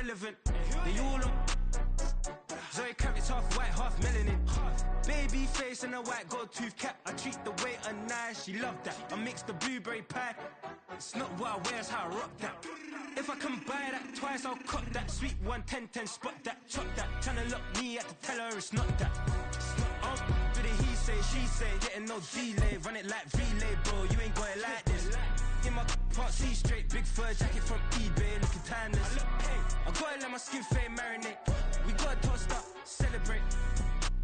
relevant. They all Zoe Kravitz, half white, half melanin. Baby face and a white gold tooth cap. I treat the waiter nice, she loved that. I mix the blueberry pie. It's not what I wear, it's how I rock that. If I can buy that twice, I'll cut that. Sweet 110, spot that, chop that. Tryna lock me at the teller, it's not that. Do the he say, she say, getting no delay. Run it like relay, bro, you ain't got it like this. In my part C straight, big fur jacket from eBay, looking timeless. I gotta let my skin fade marinate. We gotta toast up, celebrate.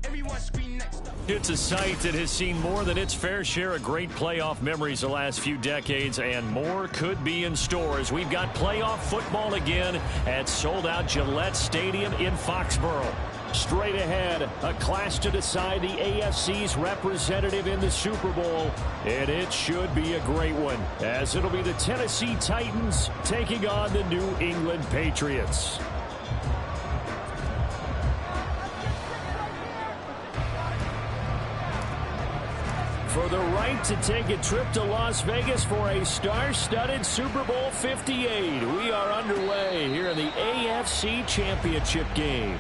Everyone scream next up. It's a site that has seen more than its fair share of great playoff memories the last few decades, and more could be in store as we've got playoff football again at sold-out Gillette Stadium in Foxborough. Straight ahead, a clash to decide the AFC's representative in the Super Bowl, and it should be a great one, as it'll be the Tennessee Titans taking on the New England Patriots. For the right to take a trip to Las Vegas for a star-studded Super Bowl 58. We are underway here in the AFC Championship game.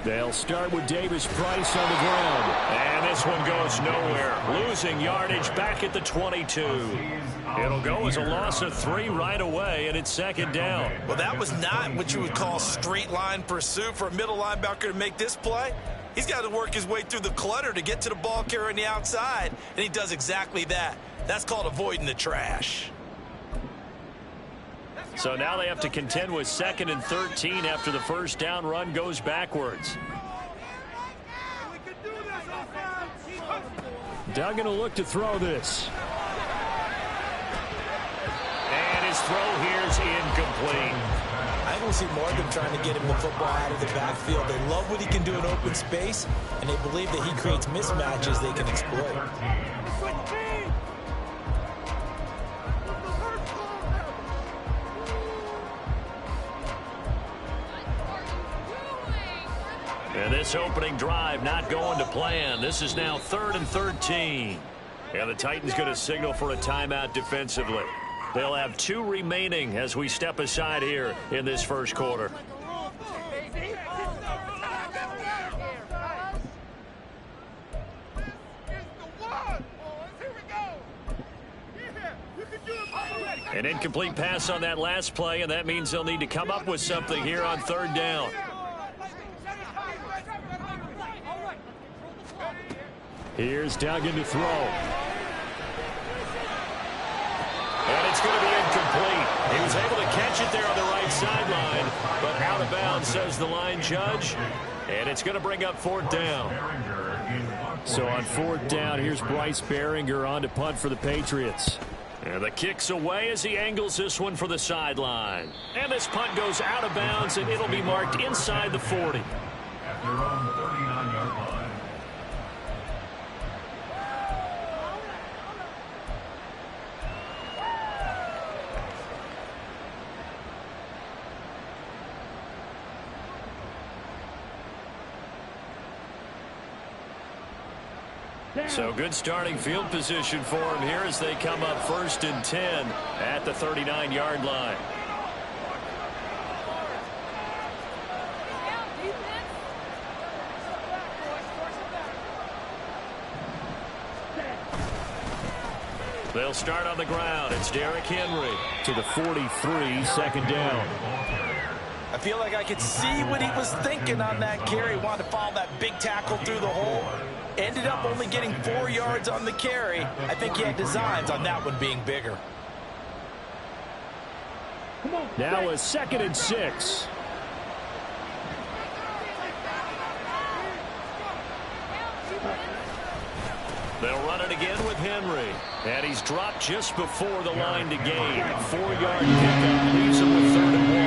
They'll start with Davis Price on the ground. And this one goes nowhere. Losing yardage back at the 22. It'll go as a loss of 3 right away, and it's second down. Well, that was not what you would call straight line pursuit for a middle linebacker to make this play. He's got to work his way through the clutter to get to the ball carrier on the outside, and he does exactly that. That's called avoiding the trash. So now they have to contend with 2nd and 13 after the first down run goes backwards. Duggan will look to throw this. And his throw here is incomplete. I don't see more than trying to get him the football out of the backfield. They love what he can do in open space, and they believe that he creates mismatches they can exploit. And this opening drive not going to plan. This is now 3rd and 13. And the Titans going to signal for a timeout defensively. They'll have 2 remaining as we step aside here in this first quarter. An incomplete pass on that last play, and that means they'll need to come up with something here on 3rd down. Here's Duggan to throw. And it's going to be incomplete. He was able to catch it there on the right sideline, but out of bounds, says the line judge. And it's going to bring up 4th down. So on 4th down, here's Bryce Baringer on to punt for the Patriots. And the kick's away as he angles this one for the sideline. And this punt goes out of bounds, and it'll be marked inside the 40. At their own 39-yard line. So good starting field position for him here as they come up 1st and 10 at the 39-yard line. They'll start on the ground. It's Derrick Henry to the 43, 2nd down. I feel like I could see what he was thinking on that carry. Wanted to follow that big tackle through the hole. Ended up only getting 4 yards on the carry. I think he had designs on that one being bigger. Now a 2nd and 6. They'll run it again with Henry. And he's dropped just before the line to gain. 4-yard pickup leaves him with 3rd and 1.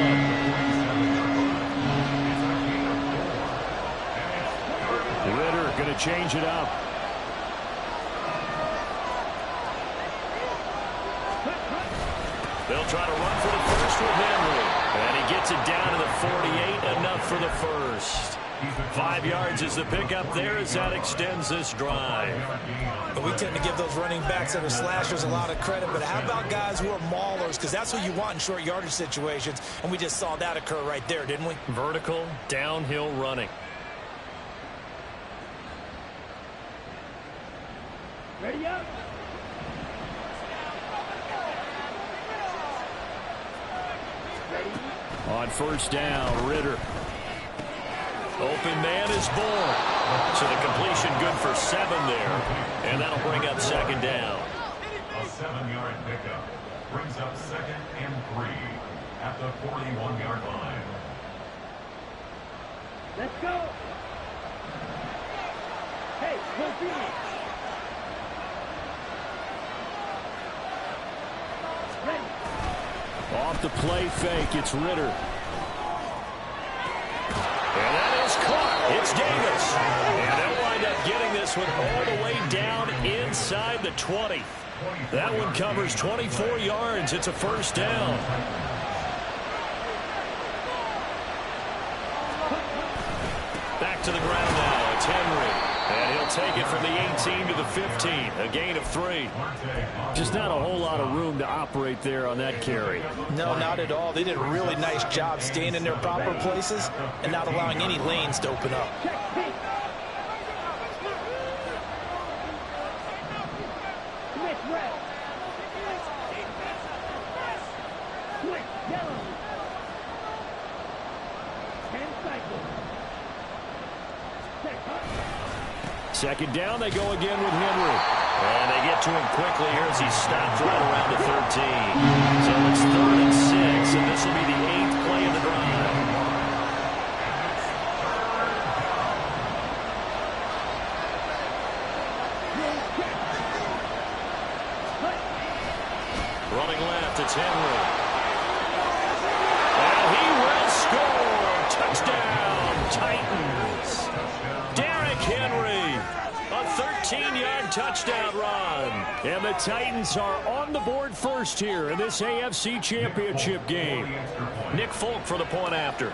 Ritter going to change it up. They'll try to run for the first with Henry. And he gets it down to the 48, enough for the first. 5 yards is the pickup there as that extends this drive. But we tend to give those running backs that are slashers a lot of credit. But how about guys who are maulers? Because that's what you want in short yardage situations. And we just saw that occur right there, didn't we? Vertical, downhill running. Ready up. On first down, Ritter. Open man is born. So the completion good for 7 there. And that'll bring up second down. A 7-yard pickup brings up 2nd and 3 at the 41-yard line. Let's go. Hey, go beat. Off the play fake, it's Ritter. And that is caught. It's Davis. And they'll wind up getting this one all the way down inside the 20. That one covers 24 yards. It's a first down. Back to the ground now. It's Henry. And he'll take it from the 18 to the 15. A gain of 3. Just not a whole lot of room to operate there on that carry. No, not at all. They did a really nice job staying in their proper places and not allowing any lanes to open up. Second down, they go again with Henry. And they get to him quickly here as he's stopped right around the 13. So it's 3rd and 6, and this will be the 8th play of the drive. Running left, it's Henry. And he will score. Touchdown, Titans. Derrick Henry, a 13-yard touchdown run. And the Titans are on the board first here in this AFC Championship game. Nick Folk for the point after.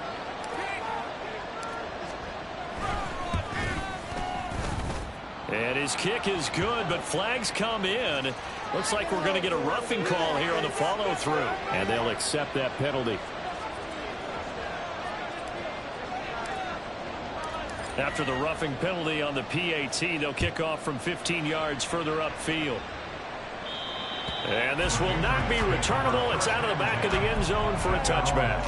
And his kick is good, but flags come in. Looks like we're going to get a roughing call here on the follow-through. And they'll accept that penalty. After the roughing penalty on the PAT, they'll kick off from 15 yards further upfield. And this will not be returnable. It's out of the back of the end zone for a touchback.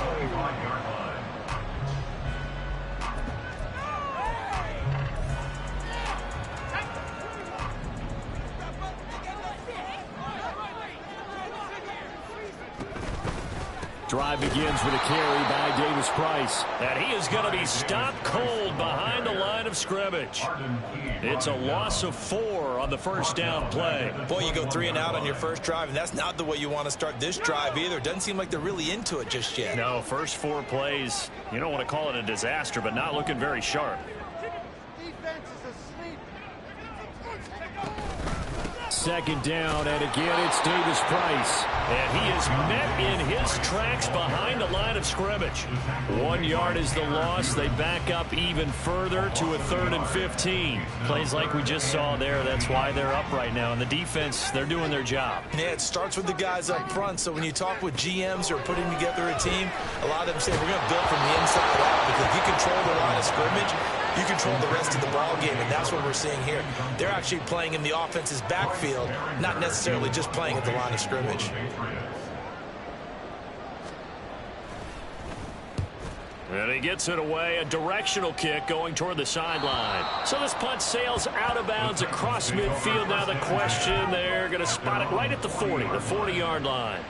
Drive begins with a carry by Davis Price. And he is going to be stopped cold behind the line of scrimmage. It's a loss of 4 on the first down play. Boy, you go 3 and out on your first drive, and that's not the way you want to start this drive either. Doesn't seem like they're really into it just yet. No, first 4 plays, you don't want to call it a disaster, but not looking very sharp. Second down, and again it's Davis Price. And he is met in his tracks behind the line of scrimmage. 1 yard is the loss. They back up even further to a 3rd and 15. Plays like we just saw there. That's why they're up right now. And the defense, they're doing their job. Yeah, it starts with the guys up front. So when you talk with GMs who are putting together a team, a lot of them say we're going to build from the inside out, because if you control the line of scrimmage, you control the rest of the ball game, and that's what we're seeing here. They're actually playing in the offense's backfield, not necessarily just playing at the line of scrimmage. And he gets it away, a directional kick going toward the sideline. So this punt sails out of bounds across midfield. Now the question, they're going to spot it right at the 40, the 40-yard line.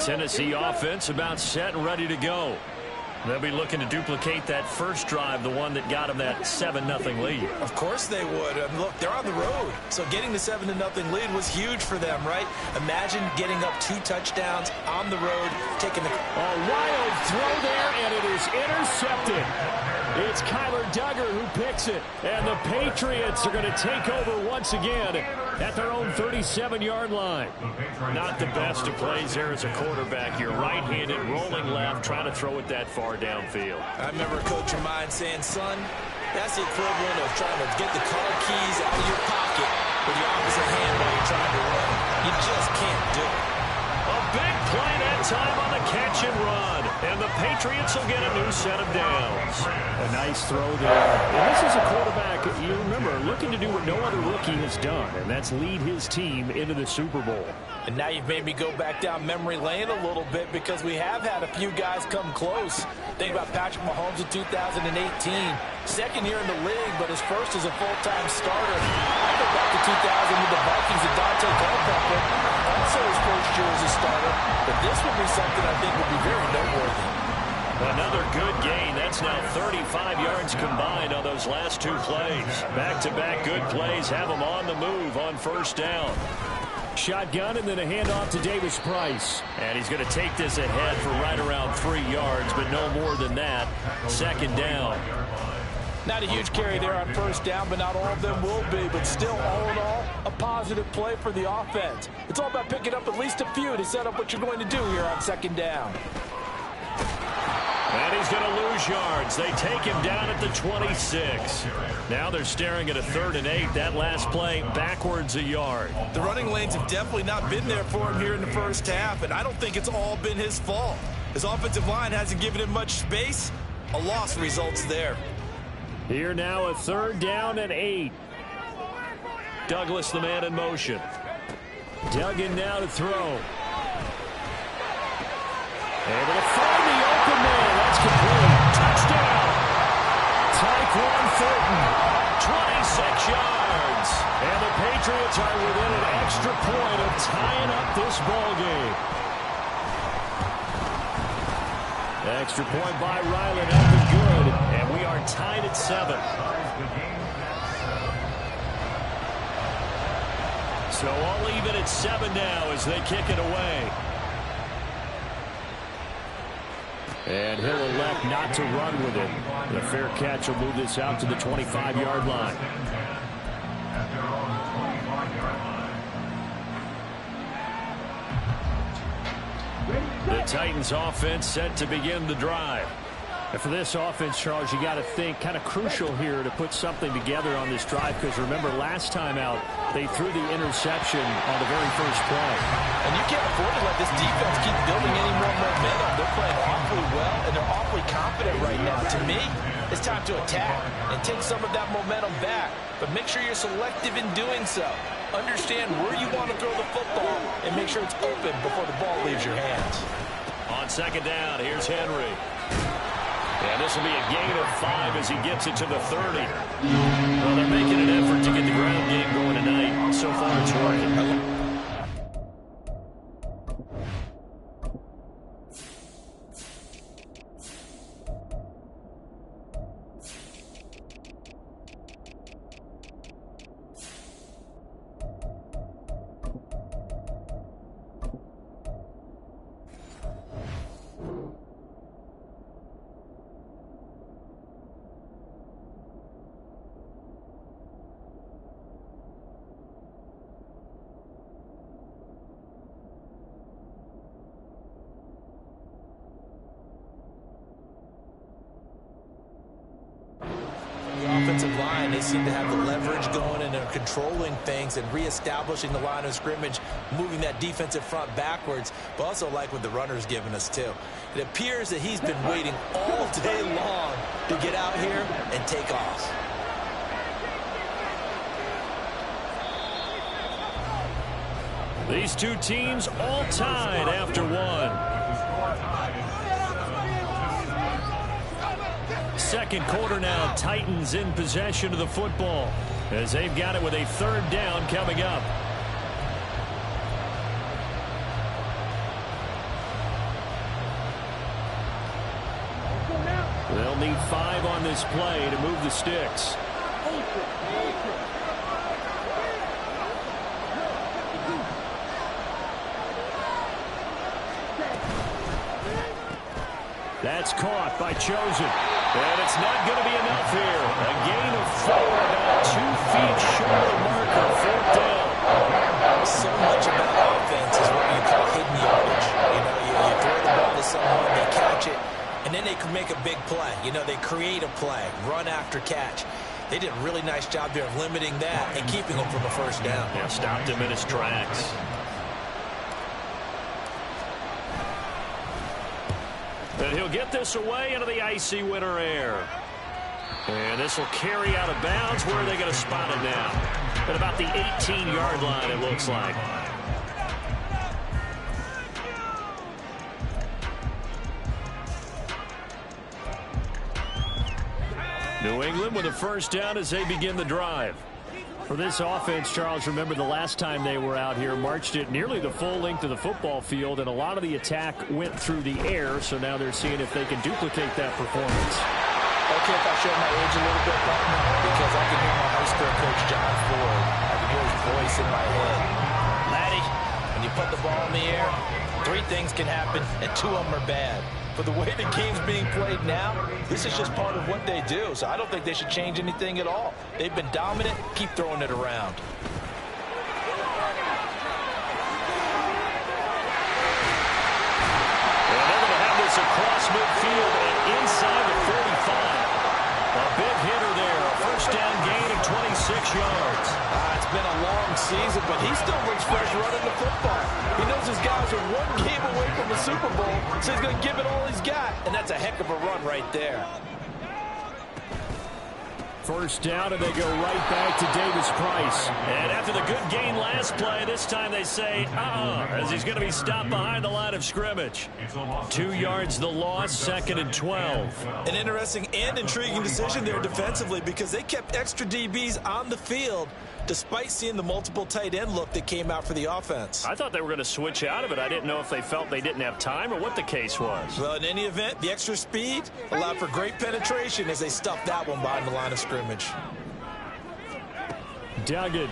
Tennessee offense about set and ready to go. They'll be looking to duplicate that first drive, the one that got them that 7-0 lead. Of course they would. Look, they're on the road. So getting the 7-0 lead was huge for them, right? Imagine getting up 2 touchdowns on the road, taking the... A wild throw there, and it is intercepted. It's Kyler Duggar who picks it. And the Patriots are going to take over once again at their own 37-yard line. Not the best of plays there as a quarterback. You're right-handed, rolling left, trying to throw it that far downfield. I remember a coach of mine saying, son, that's the equivalent of trying to get the car keys out of your pocket with the opposite hand while you're trying to run. You just can't do it. A big play that time on the catch and run. And the Patriots will get a new set of downs. A nice throw there. And this is a quarterback, you remember, looking to do what no other rookie has done, and that's lead his team into the Super Bowl. And now you've made me go back down memory lane a little bit because we have had a few guys come close. Think about Patrick Mahomes in 2018. Second year in the league, but his first as a full-time starter. I go back to 2000 with the Vikings and Dante Culpepper. Also his first year as a starter. But this would be something I think would be very noteworthy. Another good gain. That's now 35 yards combined on those last two plays. Back-to-back good plays have them on the move on first down. Shotgun and then a handoff to Davis Price. And he's going to take this ahead for right around 3 yards, but no more than that. Second down. Not a huge carry there on first down, but not all of them will be. But still, all in all, a positive play for the offense. It's all about picking up at least a few to set up what you're going to do here on second down. And he's going to lose yards. They take him down at the 26. Now they're staring at a 3rd and 8. That last play backwards a yard. The running lanes have definitely not been there for him here in the first half, and I don't think it's all been his fault. His offensive line hasn't given him much space. A loss results there. Here now a 3rd down and 8. Douglas the man in motion. Duggan now to throw. Able to find the open man. That's complete. Touchdown. Tyquan Thornton. 26 yards. And the Patriots are within an extra point of tying up this ball game. Extra point by Ryland up and good. And we are tied at 7. So all even at 7 now as they kick it away. And he'll elect not to run with it. The fair catch will move this out to the 25-yard line. The Titans offense set to begin the drive. And for this offense, Charles, you got to think kind of crucial here to put something together on this drive, because remember last time out they threw the interception on the very first play. And you can't afford to let this defense keep building any more momentum. They're playing awfully well, and they're awfully confident right now. To me, it's time to attack and take some of that momentum back. But make sure you're selective in doing so. Understand where you want to throw the football and make sure it's open before the ball leaves your hands. On second down, here's Henry. And this will be a gain of 5 as he gets it to the 30. Well, they're making an effort to get the ground game going tonight. So far, it's working. Offensive line, they seem to have the leverage going and are controlling things and reestablishing the line of scrimmage, moving that defensive front backwards, but also like what the runner's given us too. It appears that he's been waiting all day long to get out here and take off. These two teams all tied after one. Second quarter now, Titans in possession of the football as they've got it with a 3rd down coming up. They'll need 5 on this play to move the sticks. That's caught by Chosen. And it's not going to be enough here. A gain of 4, about 2 feet short of the marker. 4th down. So much about offense is what you call hidden yardage. You know, you throw the ball to someone, they catch it, and then they can make a big play. You know, they create a play, run after catch. They did a really nice job there of limiting that and keeping him from a first down. Yeah, stopped him in his tracks. And he'll get this away into the icy winter air. And this will carry out of bounds. Where are they going to spot it now? At about the 18-yard line, it looks like. New England with a first down as they begin the drive. For this offense, Charles, remember the last time they were out here, marched it nearly the full length of the football field, and a lot of the attack went through the air, so now they're seeing if they can duplicate that performance. Okay, if I show my age a little bit, partner, because I can hear my high school coach, John Ford. I can hear his voice in my head. Laddie, when you put the ball in the air, 3 things can happen, and 2 of them are bad. But the way the game's being played now, this is just part of what they do. So I don't think they should change anything at all. They've been dominant. Keep throwing it around. And they're going to have this across midfield and inside the 45. A big hitter there. A first down gain of 26 yards. It's been a long season, but he still looks fresh running the football. He knows his guys are 1 game away from the Super Bowl, so he's going to give it all he's got. And that's a heck of a run right there. First down, and they go right back to Davis Price. And after the good gain last play, this time they say, as he's going to be stopped behind the line of scrimmage. 2 yards the loss, 2nd and 12. An interesting and intriguing decision there defensively because they kept extra DBs on the field despite seeing the multiple tight end look that came out for the offense. I thought they were going to switch out of it. I didn't know if they felt they didn't have time or what the case was. Well, in any event, the extra speed allowed for great penetration as they stuffed that one behind the line of scrimmage. Duggan.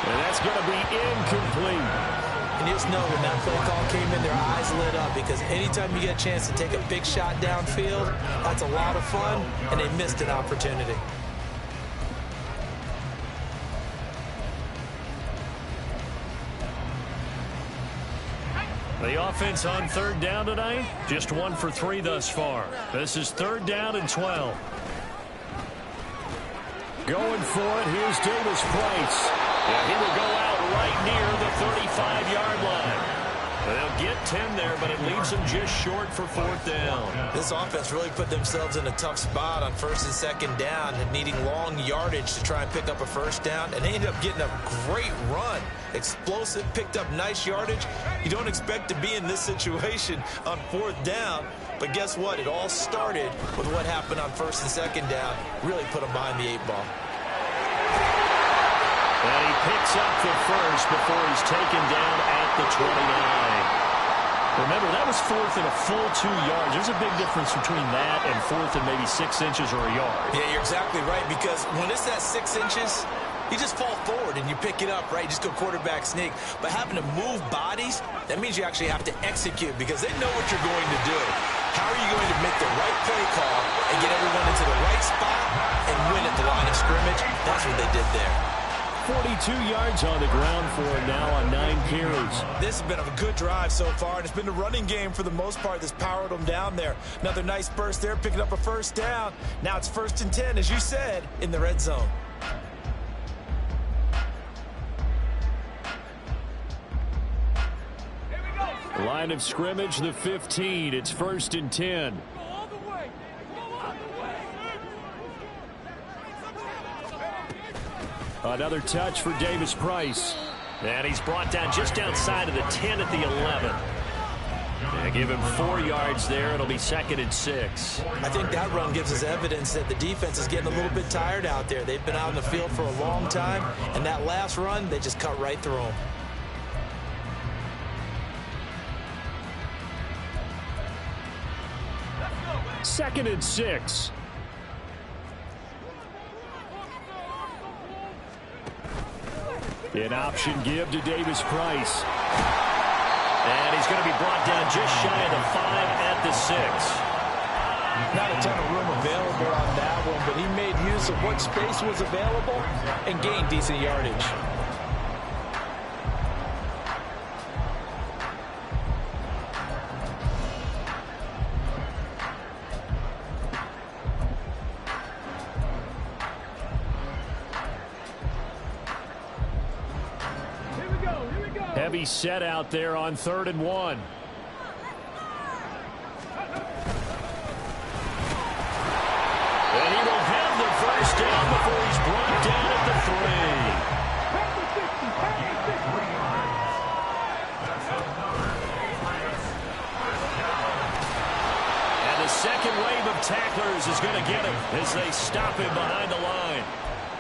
And that's going to be incomplete. And you just know when that play call came in, their eyes lit up because anytime you get a chance to take a big shot downfield, that's a lot of fun, and they missed an opportunity. The offense on 3rd down tonight, just 1 for 3 thus far. This is 3rd down and 12. Going for it, here's Davis Price. And he will go out right near the 35-yard line. They'll get 10 there, but it leaves them just short for 4th down. This offense really put themselves in a tough spot on 1st and 2nd down and needing long yardage to try and pick up a first down. And they ended up getting a great run. Explosive, picked up nice yardage. You don't expect to be in this situation on 4th down. But guess what? It all started with what happened on 1st and 2nd down. Really put them behind the 8 ball. And he picks up the first before he's taken down at the 29. Remember, that was 4th and a full 2 yards. There's a big difference between that and 4th and maybe 6 inches or a yard. Yeah, you're exactly right, because when it's that 6 inches, you just fall forward and you pick it up, right? You just go quarterback sneak. But having to move bodies, that means you actually have to execute because they know what you're going to do. How are you going to make the right play call and get everyone into the right spot and win at the line of scrimmage? That's what they did there. 42 yards on the ground for him now on 9 carries. This has been a good drive so far, and it's been the running game for the most part that's powered them down there. Another nice burst there, picking up a first down. Now it's 1st and 10, as you said, in the red zone. Line of scrimmage, the 15. It's 1st and 10. Another touch for Davis Price. And he's brought down just outside of the 10 at the 11. And give him 4 yards there. It'll be 2nd and 6. I think that run gives us evidence that the defense is getting a little bit tired out there. They've been out in the field for a long time, and that last run, they just cut right through them. Second and 6. An option give to Davis Price. And he's going to be brought down just shy of the 5 at the 6. Not a ton of room available on that one, but he made use of what space was available and gained decent yardage. Heavy set out there on 3rd and 1. And he will have the first down before he's brought down at the 3. And the second wave of tacklers is going to get him as they stop him behind the line.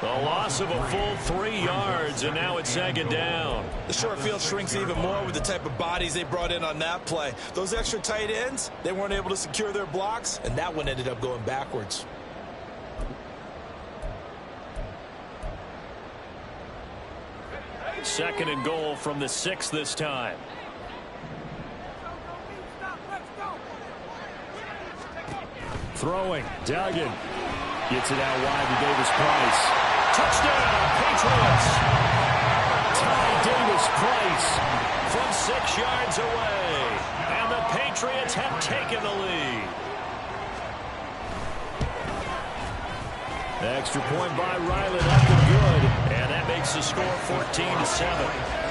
A loss of a full 3 yards, and now it's 2nd down. The short field shrinks even more with the type of bodies they brought in on that play. Those extra tight ends, they weren't able to secure their blocks, and that one ended up going backwards. Second and goal from the 6 this time. Throwing, Duggan. Gets it out wide to Davis-Price. Touchdown, Patriots! Ty Davis-Price from 6 yards away. And the Patriots have taken the lead. Extra point by Ryland up and good. And that makes the score 14-7.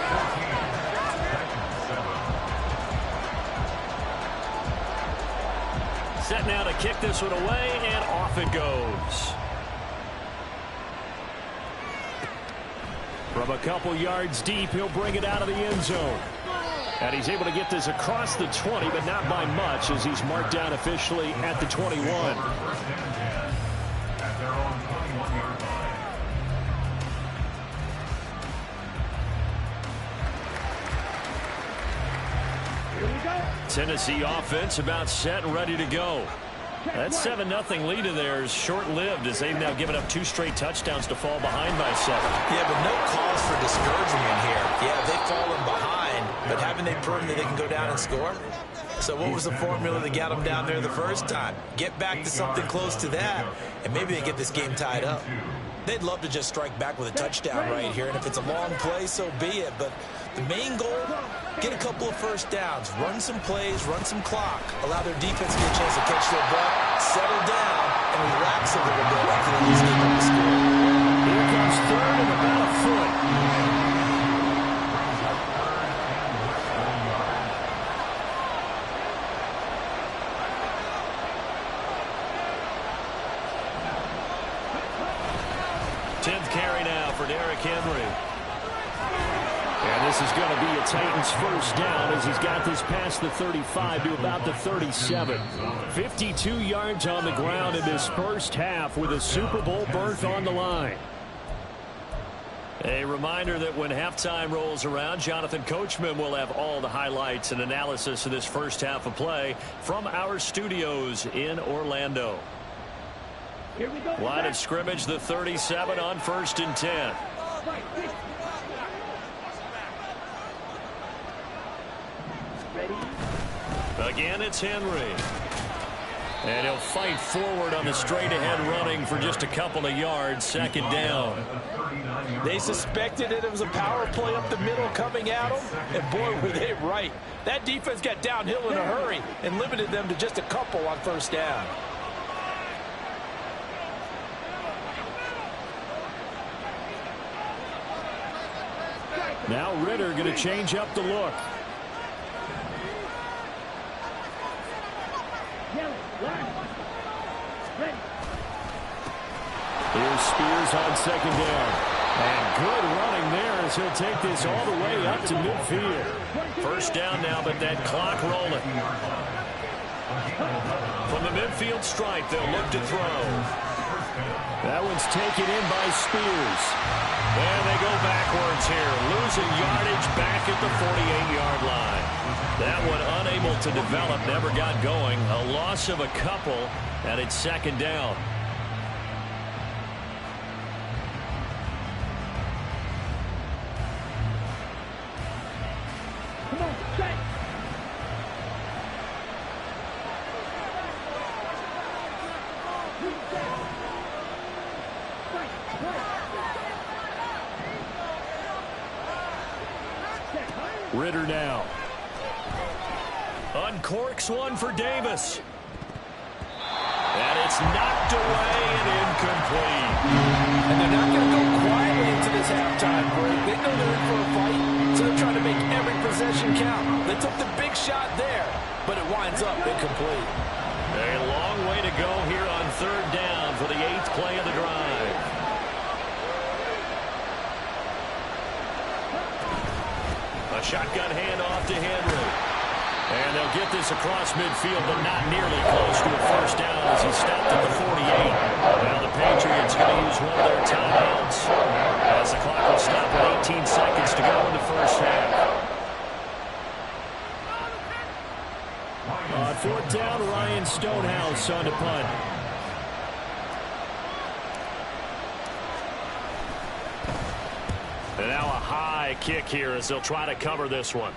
Set now to kick this one away, and off it goes. From a couple yards deep, he'll bring it out of the end zone. And he's able to get this across the 20, but not by much, as he's marked down officially at the 21. Tennessee offense about set and ready to go. That 7-0 lead of theirs short-lived as they've now given up 2 straight touchdowns to fall behind by 7. Yeah, but no cause for discouragement here. Yeah, they've fallen behind, but haven't they proven that they can go down and score? So what was the formula that got them down there the first time? Get back to something close to that, and maybe they get this game tied up. They'd love to just strike back with a touchdown right here, and if it's a long play, so be it. But the main goal, get a couple of first downs, run some plays, run some clock, allow their defense to get a chance to catch their breath, settle down, and relax a little bit after they just get up the score. Here comes 3rd and about a foot. Carry now for Derrick Henry. And this is going to be a Titans first down as he's got this past the 35 to about the 37. 52 yards on the ground in this first half with a Super Bowl berth on the line. A reminder that when halftime rolls around, Jonathan Coachman will have all the highlights and analysis of this first half of play from our studios in Orlando. Line of scrimmage, the 37 on 1st and 10. Again, it's Henry. And he'll fight forward on the straight-ahead running for just a couple of yards. 2nd down. They suspected it was a power play up the middle coming at them, and boy, were they right. That defense got downhill in a hurry and limited them to just a couple on 1st down. Now Ritter going to change up the look. Here's Spears on 2nd down. And good running there as he'll take this all the way up to midfield. First down now, but that clock rolling. From the midfield stripe, they'll look to throw. That one's taken in by Spears. And they go backwards here, losing yardage back at the 48-yard line. That one unable to develop, never got going. A loss of a couple, and it's 2nd down. Come on, set. Ritter now. Uncorks one for Davis. And it's knocked away and incomplete. And they're not going to go quietly into this halftime break. They know they're in for a fight, so they're trying to make every possession count. They took the big shot there, but it winds up incomplete. A long way to go here on third down for the 8th play of the drive. A shotgun handoff to Henry. And they'll get this across midfield, but not nearly close to a first down as he stopped at the 48. Now the Patriots going to use one of their timeouts as the clock will stop with 18 seconds to go in the first half. On fourth down, Ryan Stonehouse on the punt. And now a high kick here as they'll try to cover this one.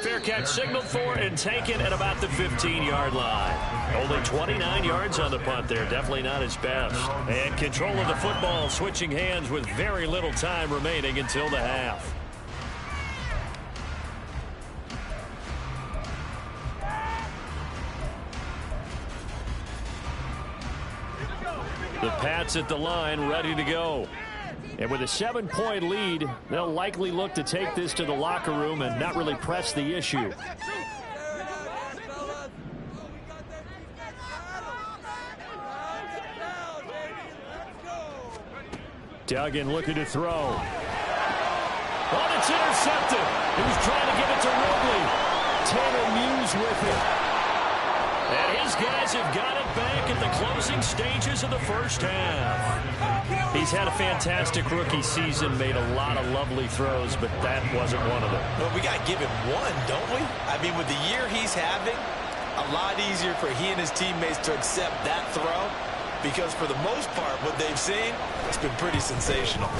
Fair catch signaled for and taken at about the 15-yard line. Only 29 yards on the punt there. Definitely not his best. And control of the football switching hands with very little time remaining until the half. The Pats at the line ready to go. And with a 7-point lead, they'll likely look to take this to the locker room and not really press the issue. Duggan looking to throw. Oh, it's intercepted. He was trying to give it to Ridley. Tanner Muse with it. And his guys have got it back at the closing stages of the first half. He's had a fantastic rookie season, made a lot of lovely throws, but that wasn't one of them. Well, we got to give him one, don't we? I mean, with the year he's having, a lot easier for he and his teammates to accept that throw because for the most part, what they've seen, it's been pretty sensational.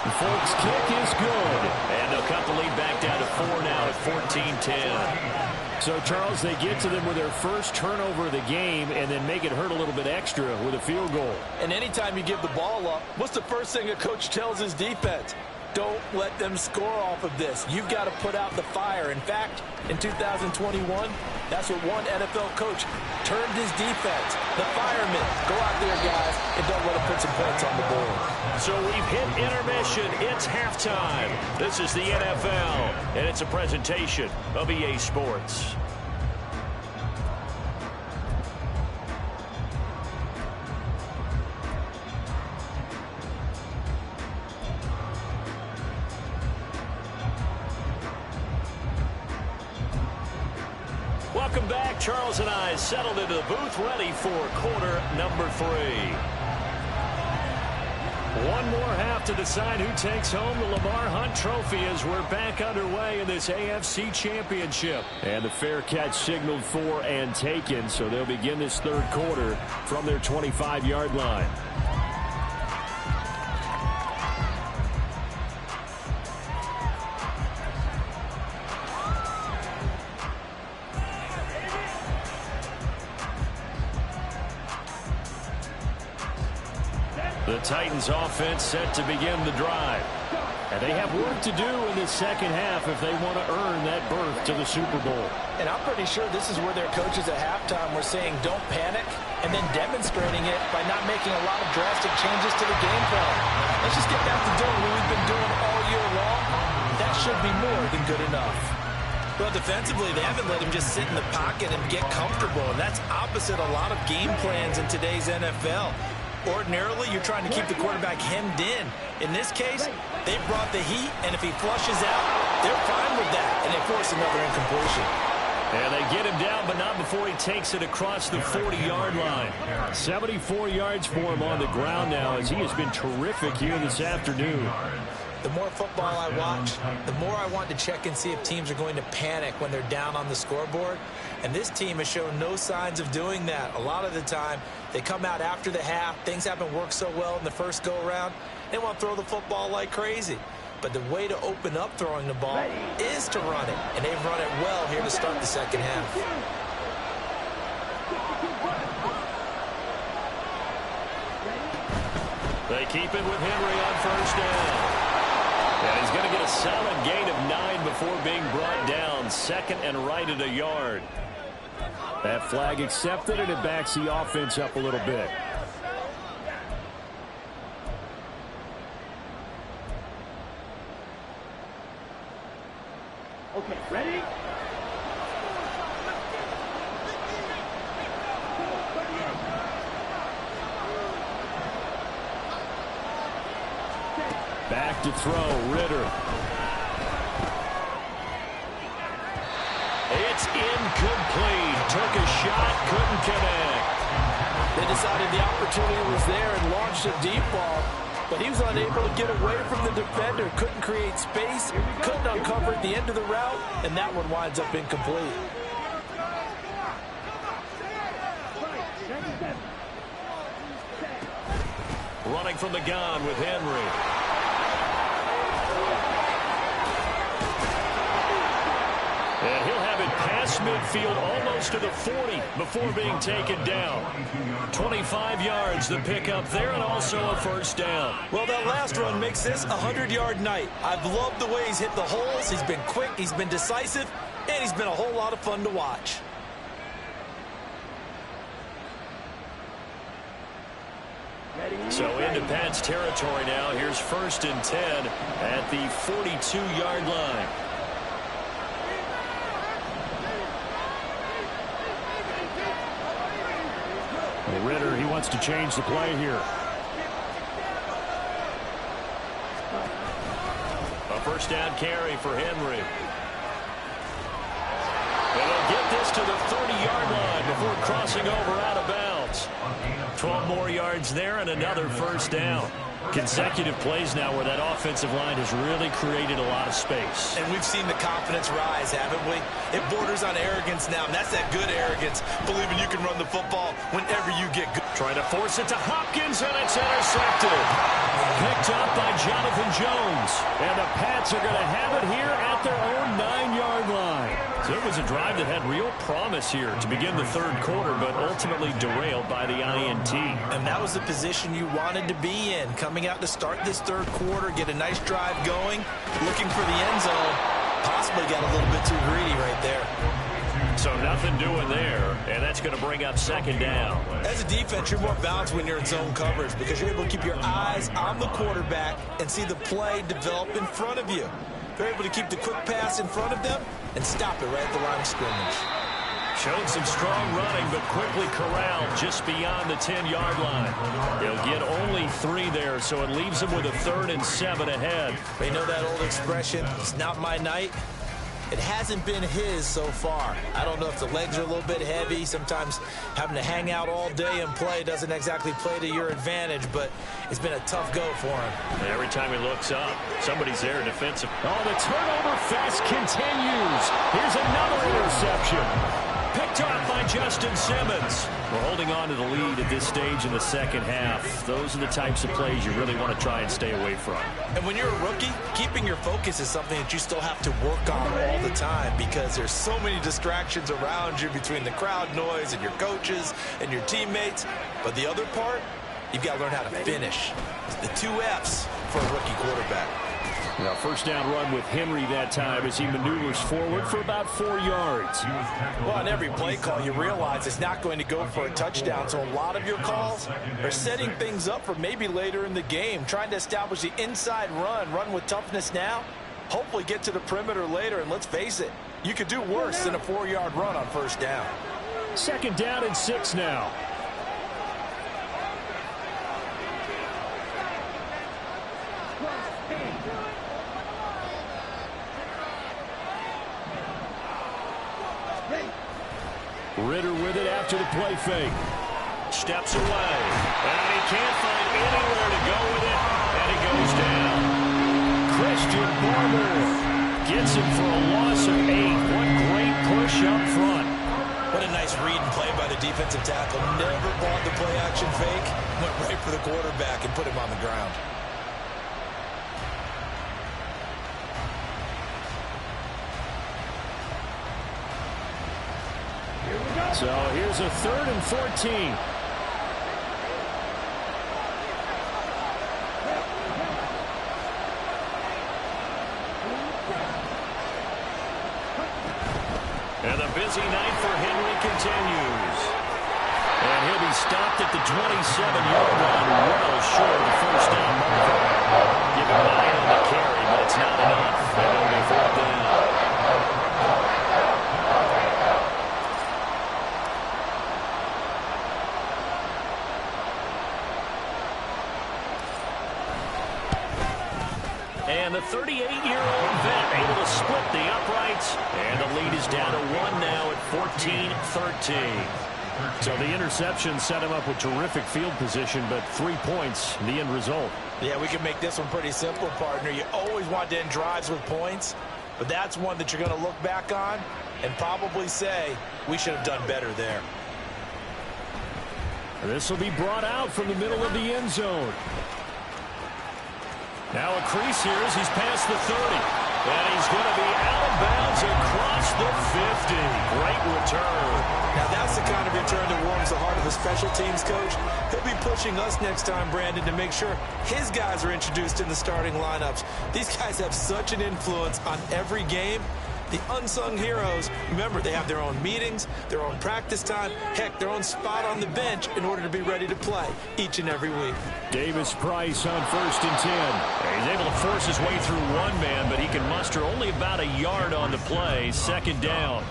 The Folks kick is good, and they'll cut the lead back down to 4 now at 14-10. So, Charles, they get to them with their first turnover of the game and then make it hurt a little bit extra with a field goal. And anytime you give the ball up, what's the first thing a coach tells his defense? Don't let them score off of this. You've got to put out the fire. In fact, in 2021, that's what one NFL coach termed his defense. The firemen. Go out there, guys, and don't let them put some points on the board. So we've hit intermission. It's halftime. This is the NFL, and it's a presentation of EA Sports. Welcome back. Charles and I settled into the booth, ready for quarter number 3. One more half to decide who takes home the Lamar Hunt Trophy as we're back underway in this AFC Championship. And the fair catch signaled for and taken, so they'll begin this third quarter from their 25-yard line. The Titans offense set to begin the drive. And they have work to do in this second half if they want to earn that berth to the Super Bowl. And I'm pretty sure this is where their coaches at halftime were saying don't panic and then demonstrating it by not making a lot of drastic changes to the game plan. Let's just get back to doing what we've been doing all year long. That should be more than good enough. Well, defensively, they haven't let him just sit in the pocket and get comfortable, and that's opposite a lot of game plans in today's NFL. Ordinarily, you're trying to keep the quarterback hemmed in. In this case, they brought the heat, and if he flushes out, they're fine with that, and they force another incompletion. And they get him down, but not before he takes it across the 40-yard line. 74 yards for him on the ground now as he has been terrific here this afternoon. The more football I watch, the more I want to check and see if teams are going to panic when they're down on the scoreboard. And this team has shown no signs of doing that. A lot of the time, they come out after the half. Things haven't worked so well in the first go-around. They want to throw the football like crazy. But the way to open up throwing the ball is to run it. And they've run it well here to start the second half. They keep it with Henry on first down. And he's going to get a solid gain of 9 before being brought down. Second and right at a yard. That flag accepted, and it backs the offense up a little bit. Okay, ready? Back to throw, Ritter. It's incomplete. Took a shot, couldn't connect. They decided the opportunity was there and launched a deep ball, but he was unable to get away from the defender. Couldn't create space, couldn't uncover at the end of the route, and that one winds up incomplete. Running from the gun with Henry. And he'll have it past midfield almost to the 40 before being taken down. 25 yards the pickup there, and also a first down. Well, that last run makes this a 100-yard night. I've loved the way he's hit the holes. He's been quick, he's been decisive, and he's been a whole lot of fun to watch. So into Pat's territory now. Here's 1st and 10 at the 42-yard line. Ritter, he wants to change the play here. A first down carry for Henry. And they'll get this to the 30-yard line before crossing over out of bounds. 12 more yards there and another first down. Consecutive plays now where that offensive line has really created a lot of space. And we've seen the confidence rise, haven't we? It borders on arrogance now, and that's that good arrogance, believing you can run the football whenever you get good. Trying to force it to Hopkins, and it's intercepted. Picked up by Jonathan Jones. And the Pats are going to have it here at their own 9-yard line. So it was a drive that had real promise here to begin the third quarter, but ultimately derailed by the INT. And that was the position you wanted to be in, coming out to start this third quarter, get a nice drive going, looking for the end zone. Possibly got a little bit too greedy right there. So nothing doing there, and that's going to bring up second down. As a defense, you're more balanced when you're in zone coverage because you're able to keep your eyes on the quarterback and see the play develop in front of you. They're able to keep the quick pass in front of them and stop it right at the line of scrimmage. Showed some strong running, but quickly corralled just beyond the 10-yard line. They'll get only 3 there, so it leaves them with a 3rd and 7 ahead. They know that old expression, it's not my night. It hasn't been his so far. I don't know if the legs are a little bit heavy. Sometimes having to hang out all day and play doesn't exactly play to your advantage, but it's been a tough go for him. And every time he looks up, somebody's there defensive. Oh, the turnover fest continues. Here's another interception. Picked up by Justin Simmons. We're holding on to the lead at this stage in the second half. Those are the types of plays you really want to try and stay away from. And when you're a rookie, keeping your focus is something that you still have to work on all the time because there's so many distractions around you between the crowd noise and your coaches and your teammates. But the other part, you've got to learn how to finish. The 2 F's for a rookie quarterback. Now, first down run with Henry that time as he maneuvers forward for about 4 yards. Well, on every play call, you realize it's not going to go for a touchdown. So a lot of your calls are setting things up for maybe later in the game, trying to establish the inside run with toughness now, hopefully get to the perimeter later. And let's face it, you could do worse than a 4-yard run on first down. Second down and 6 now. Ritter with it after the play fake. Steps away. And he can't find anywhere to go with it. And he goes down. Christian Barmore gets him for a loss of 8. What great push up front. What a nice read and play by the defensive tackle. Never bought the play action fake. Went right for the quarterback and put him on the ground. So here's a 3rd and 14. And the busy night for Henry continues. And he'll be stopped at the 27-yard line, well short of the first down marker. Give him 9 on the carry, but it's not enough. And it'll be 4th down. And the 38-year-old vet able to split the uprights. And the lead is down to 1 now at 14-13. So the interception set him up with terrific field position, but 3 points, the end result. Yeah, we can make this one pretty simple, partner. You always want to end drives with points, but that's one that you're going to look back on and probably say, we should have done better there. This will be brought out from the middle of the end zone. Now a crease here as he's past the 30. And he's going to be out of bounds across the 50. Great return. Now that's the kind of return that warms the heart of a special teams coach. He'll be pushing us next time, Brandon, to make sure his guys are introduced in the starting lineups. These guys have such an influence on every game. The unsung heroes, remember, they have their own meetings, their own practice time, heck, their own spot on the bench in order to be ready to play each and every week. Davis Price on 1st and 10. He's able to force his way through one man, but he can muster only about a yard on the play. 2nd down.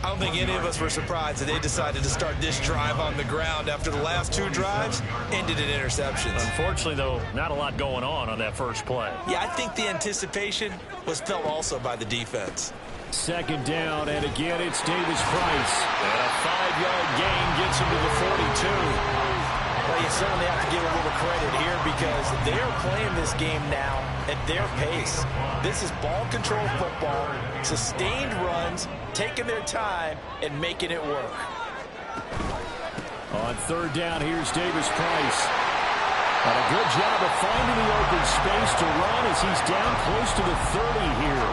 I don't think any of us were surprised that they decided to start this drive on the ground after the last 2 drives ended in interceptions. Unfortunately, though, not a lot going on that first play. Yeah, I think the anticipation was felt also by the defense. 2nd down, and again, it's Davis Price. And a 5-yard gain gets him to the 42. Well, you certainly have to give a little credit here because they are playing this game now at their pace. This is ball control football, sustained runs, taking their time and making it work. On 3rd down, here's Davis Price. And a good job of finding the open space to run as he's down close to the 30 here.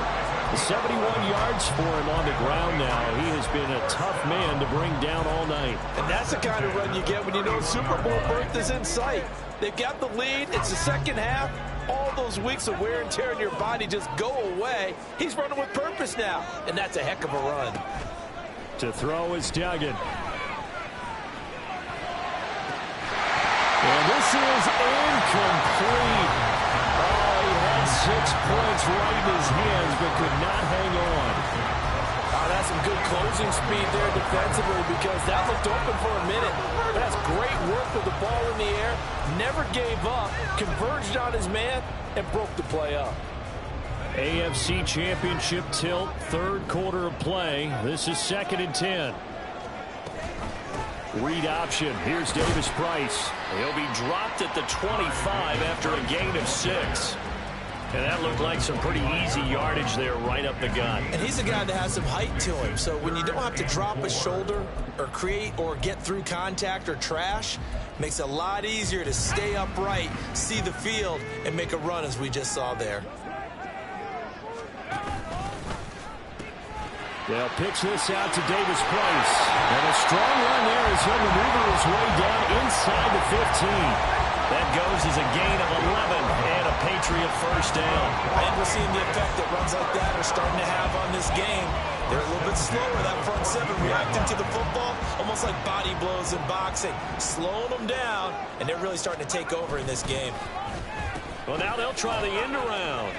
71 yards for him on the ground now. He has been a tough man to bring down all night. And that's the kind of run you get when you know Super Bowl berth is in sight. They've got the lead. It's the second half. All those weeks of wear and tear in your body just go away. He's running with purpose now, and that's a heck of a run. To throw is Duggan. And this is incomplete. Oh, he had 6 points right in his hands, but could not hang on. Oh, that's some good closing speed there defensively because that looked open for a minute. That's great work with the ball in the air. Never gave up, converged on his man, and broke the play up. AFC Championship tilt, 3rd quarter of play. This is 2nd and 10. Read option. Here's Davis Price. He'll be dropped at the 25 after a gain of 6. And that looked like some pretty easy yardage there right up the gut. And he's a guy that has some height to him. So when you don't have to drop a shoulder or create or get through contact or trash, makes it a lot easier to stay upright, see the field, and make a run as we just saw there. They'll pitch this out to Davis Price. And a strong run there as he'll maneuver his way down inside the 15. That goes as a gain of 11 and a Patriot 1st down. And we're seeing the effect that runs like that are starting to have on this game. They're a little bit slower, that front 7, reacting to the football, almost like body blows in boxing, slowing them down, and they're really starting to take over in this game. Well, now they'll try the end around.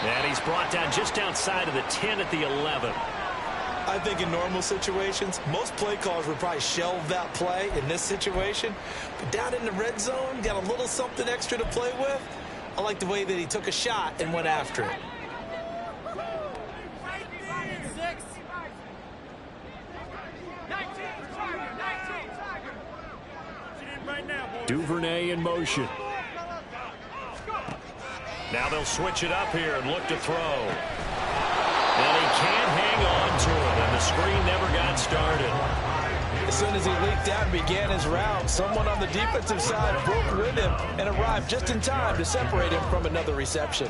And he's brought down just outside of the 10 at the 11. I think in normal situations, most play callers would probably shelve that play in this situation. But down in the red zone, got a little something extra to play with. I like the way that he took a shot and went after it. Duvernay in motion. Now they'll switch it up here and look to throw. And he can't hang on to it, and the screen never got started. As soon as he leaked out and began his route, someone on the defensive side broke with him and arrived just in time to separate him from another reception.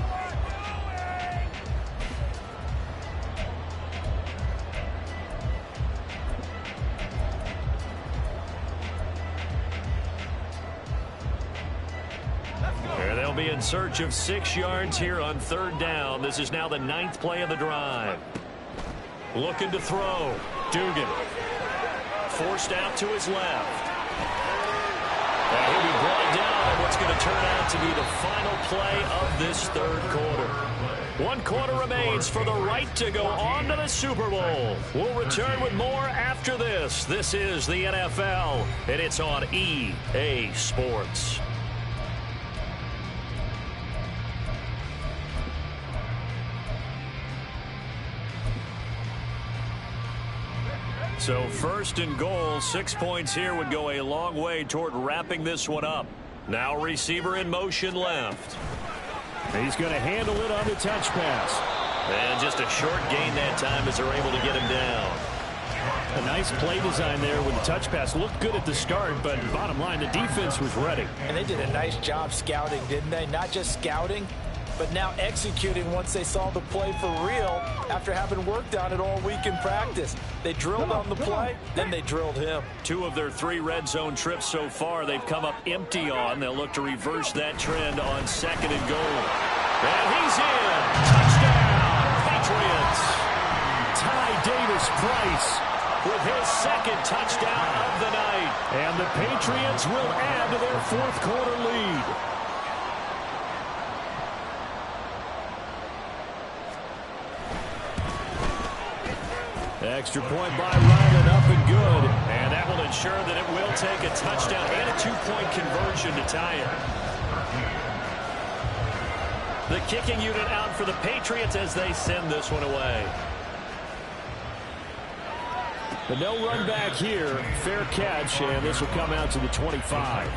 They'll be in search of 6 yards here on 3rd down. This is now the 9th play of the drive. Looking to throw. Dugan. Forced out to his left. And he'll be brought down on what's going to turn out to be the final play of this third quarter. 1 quarter remains for the right to go on to the Super Bowl. We'll return with more after this. This is the NFL, and it's on EA Sports. So 1st and goal, 6 points here would go a long way toward wrapping this one up. Now receiver in motion left. He's going to handle it on the touch pass. And just a short gain that time as they're able to get him down. A nice play design there with the touch pass. Looked good at the start, but bottom line, the defense was ready. And they did a nice job scouting, didn't they? Not just scouting, but now executing once they saw the play for real after having worked on it all week in practice. They drilled on the play, then they drilled him. 2 of their 3 red zone trips so far they've come up empty on. They'll look to reverse that trend on 2nd and goal. And he's in. Touchdown, Patriots. Ty Davis-Price with his 2nd touchdown of the night. And the Patriots will add to their 4th quarter lead. Extra point by Ryland, up and good. And that will ensure that it will take a touchdown and a 2-point conversion to tie it. The kicking unit out for the Patriots as they send this one away. But no run back here. Fair catch, and this will come out to the 25.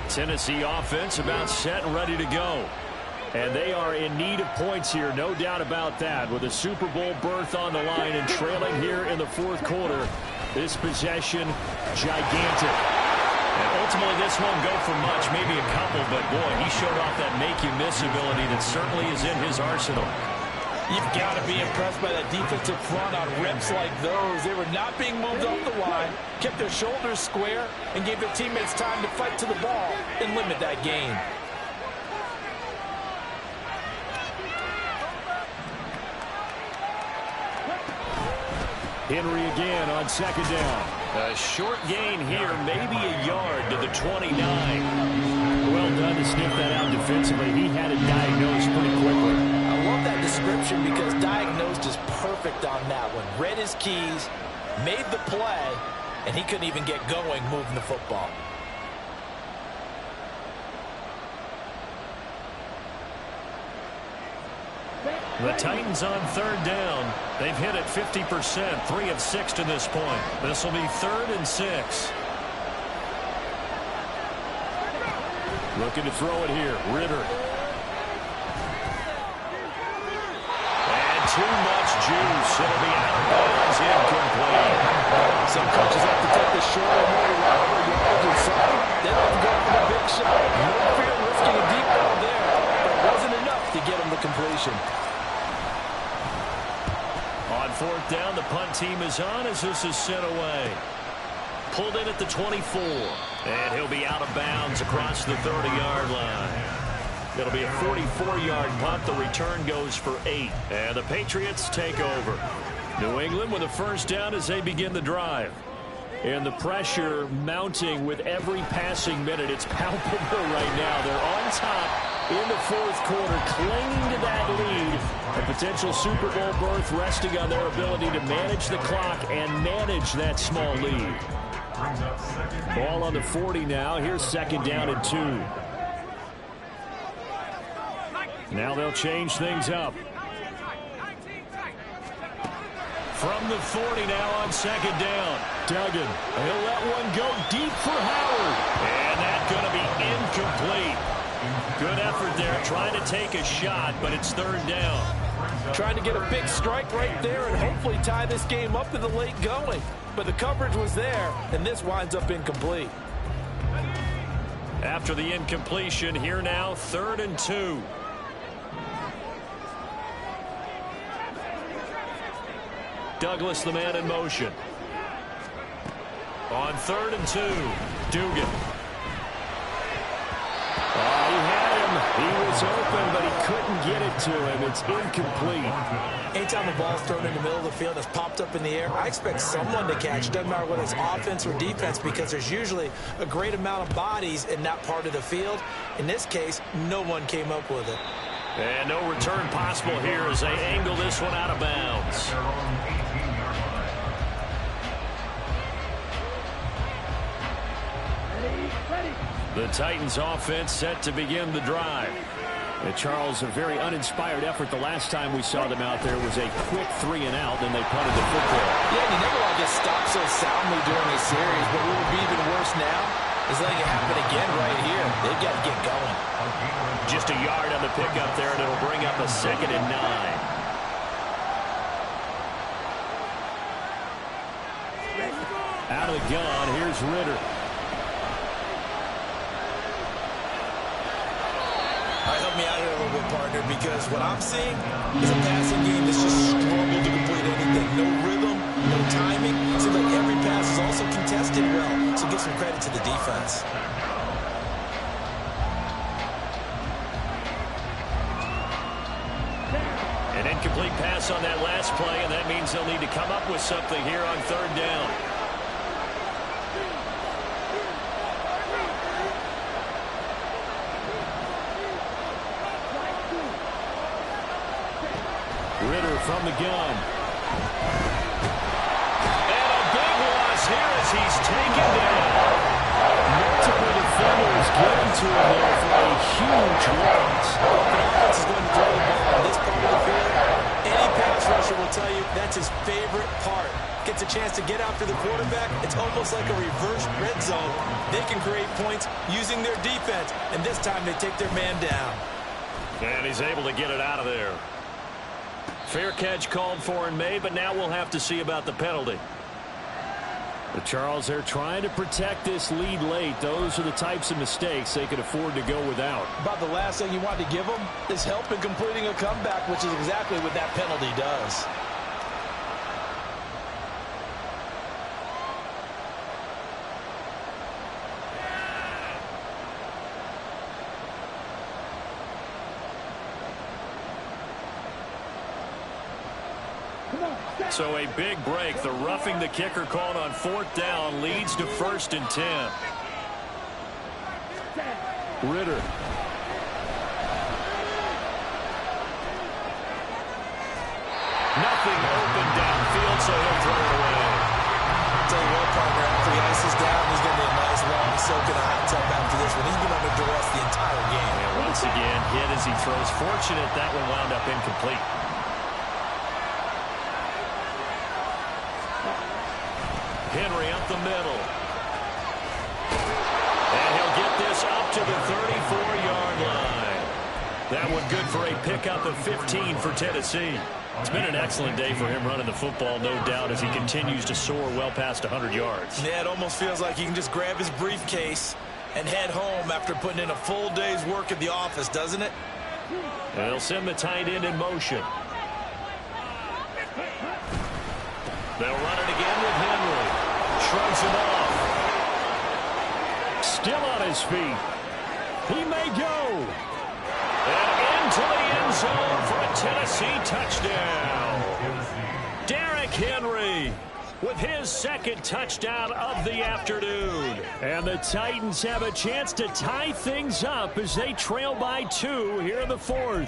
Tennessee offense about set and ready to go. And they are in need of points here, no doubt about that. With a Super Bowl berth on the line and trailing here in the 4th quarter, this possession, gigantic. And ultimately, this won't go for much, maybe a couple, but boy, he showed off that make-you-miss ability that certainly is in his arsenal. You've got to be impressed by that defensive front on reps like those. They were not being moved off the line, kept their shoulders square, and gave their teammates time to fight to the ball and limit that gain. Henry again on 2nd down. A short gain here, maybe a yard to the 29. Well done to sniff that out defensively. He had it diagnosed pretty quickly. I love that description because diagnosed is perfect on that one. Read his keys, made the play, and he couldn't even get going moving the football. The Titans on 3rd down. They've hit it 50%, 3 of 6 to this point. This will be 3rd and 6. Looking to throw it here. Ritter. And too much juice. It'll be out of bounds, incomplete. Some coaches have to take the shorter, more reliable yards inside. Then let them go for the big shot. No fear in risking a deep ball there, but it wasn't enough to get him the completion. On 4th down, the punt team is on as this is sent away. Pulled in at the 24. And he'll be out of bounds across the 30-yard line. It'll be a 44-yard punt. The return goes for 8. And the Patriots take over. New England with a 1st down as they begin the drive. And the pressure mounting with every passing minute. It's palpable right now. They're on top in the 4th quarter, clinging to that lead. A potential Super Bowl berth resting on their ability to manage the clock and manage that small lead. Ball on the 40 now. Here's 2nd down and 2. Now they'll change things up. From the 40 now on 2nd down. Duggan. He'll let one go deep for Howard. And that's going to be incomplete. Good effort there, trying to take a shot, but it's 3rd down. Trying to get a big strike right there and hopefully tie this game up in the late going. But the coverage was there, and this winds up incomplete. After the incompletion, here now, 3rd and 2. Douglas, the man in motion. On 3rd and 2, Dugan. He had him. He was open, but he couldn't get it to him. It's incomplete. Anytime a ball's thrown in the middle of the field that's popped up in the air, I expect someone to catch. Doesn't matter whether it's offense or defense, because there's usually a great amount of bodies in that part of the field. In this case, no one came up with it. And no return possible here as they angle this one out of bounds. Their own 18-yard line. The Titans offense set to begin the drive. And Charles, a very uninspired effort the last time we saw them out there was a quick 3 and out, then they punted the football. Yeah, and you never want to get stopped so soundly during a series, but what would be even worse now is letting it happen again right here. They've got to get going. Just a yard on the pickup there, and it'll bring up a 2nd and 9. Out of the gun, here's Ritter. Help me out here a little bit, partner, because what I'm seeing is a passing game that's just struggled to complete anything. No rhythm, no timing. Seems like every pass is also contested well, so give some credit to the defense. An incomplete pass on that last play, and that means they'll need to come up with something here on 3rd down. Ritter from the gun. And a big loss here as he's taken down. Multiple defenders getting to him there for a huge loss. The offense is going to throw the ball on this part of the field. Any pass rusher will tell you that's his favorite part. Gets a chance to get after the quarterback. It's almost like a reverse red zone. They can create points using their defense, and this time they take their man down. And he's able to get it out of there. Fair catch called for and made, but now we'll have to see about the penalty. But Charles, they're trying to protect this lead late. Those are the types of mistakes they could afford to go without. About the last thing you want to give them is help in completing a comeback, which is exactly what that penalty does. So a big break. The roughing the kicker called on 4th down leads to 1st and 10. Ritter. Nothing open downfield, so he'll throw it away. Tell you what, partner, after he ices down, he's going to be a nice long soak in a hot tub after this one. He's been under duress the entire game. And once again, hit as he throws. Fortunate that one wound up incomplete. Henry up the middle. And he'll get this up to the 34-yard line. That one good for a pickup of 15 for Tennessee. It's been an excellent day for him running the football, no doubt, as he continues to soar well past 100 yards. Yeah, it almost feels like he can just grab his briefcase and head home after putting in a full day's work at the office, doesn't it? And they'll send the tight end in motion. They'll run it again with Henry. Shrugs him off. Still on his feet. He may go. And into the end zone for a Tennessee touchdown. Derrick Henry with his 2nd touchdown of the afternoon. And the Titans have a chance to tie things up as they trail by 2 here in the 4th.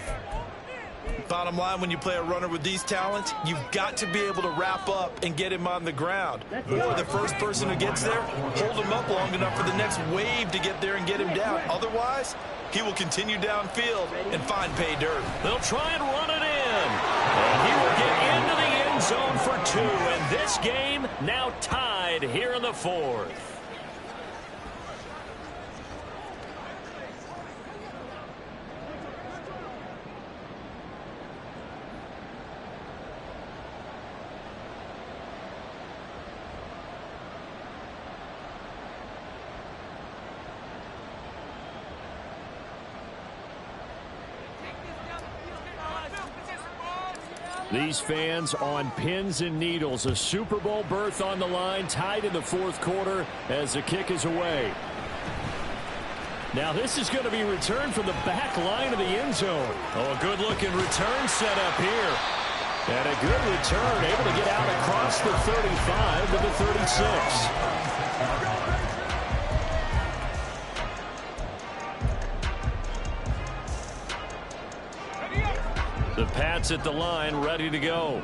Bottom line, when you play a runner with these talents, you've got to be able to wrap up and get him on the ground. Or the first person who gets there, hold him up long enough for the next wave to get there and get him down. Otherwise, he will continue downfield and find pay dirt. They'll try and run it in. And he will get into the end zone for 2. And this game now tied here in the 4th. These fans on pins and needles. A Super Bowl berth on the line, tied in the fourth quarter as the kick is away. Now this is going to be returned from the back line of the end zone. Oh, a good-looking return set up here. And a good return, able to get out across the 35 to the 36. The Pats at the line, ready to go.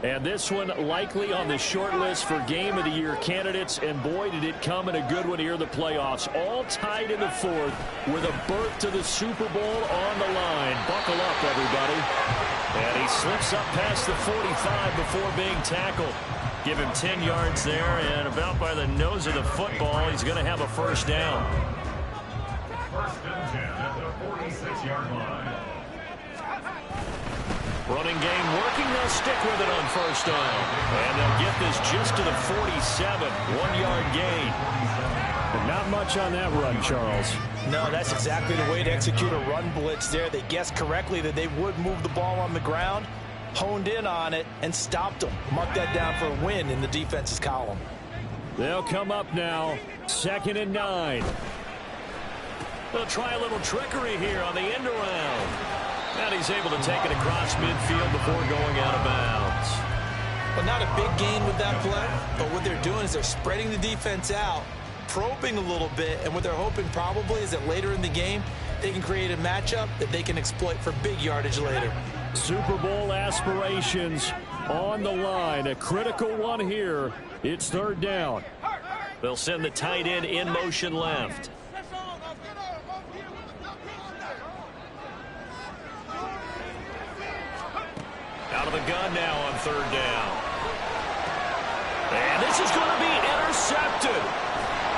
And this one likely on the short list for Game of the Year candidates. And boy, did it come in a good one here in the playoffs. All tied in the fourth with a berth to the Super Bowl on the line. Buckle up, everybody. And he slips up past the 45 before being tackled. Give him 10 yards there, and about by the nose of the football, he's going to have a first down. First and 10 at the 46-yard line. Running game working. They'll stick with it on first down. And they'll get this just to the 47. 1-yard gain. But not much on that run, Charles. No, that's exactly the way to execute a run blitz there. They guessed correctly that they would move the ball on the ground, honed in on it, and stopped them. Mark that down for a win in the defense's column. They'll come up now. 2nd and 9. They'll try a little trickery here on the end around. And he's able to take it across midfield before going out of bounds. Well, not a big gain with that play, but what they're doing is they're spreading the defense out, probing a little bit, and what they're hoping probably is that later in the game, they can create a matchup that they can exploit for big yardage later. Super Bowl aspirations on the line. A critical one here. It's 3rd down. They'll send the tight end in motion left. Out of the gun now on 3rd down. And this is going to be intercepted.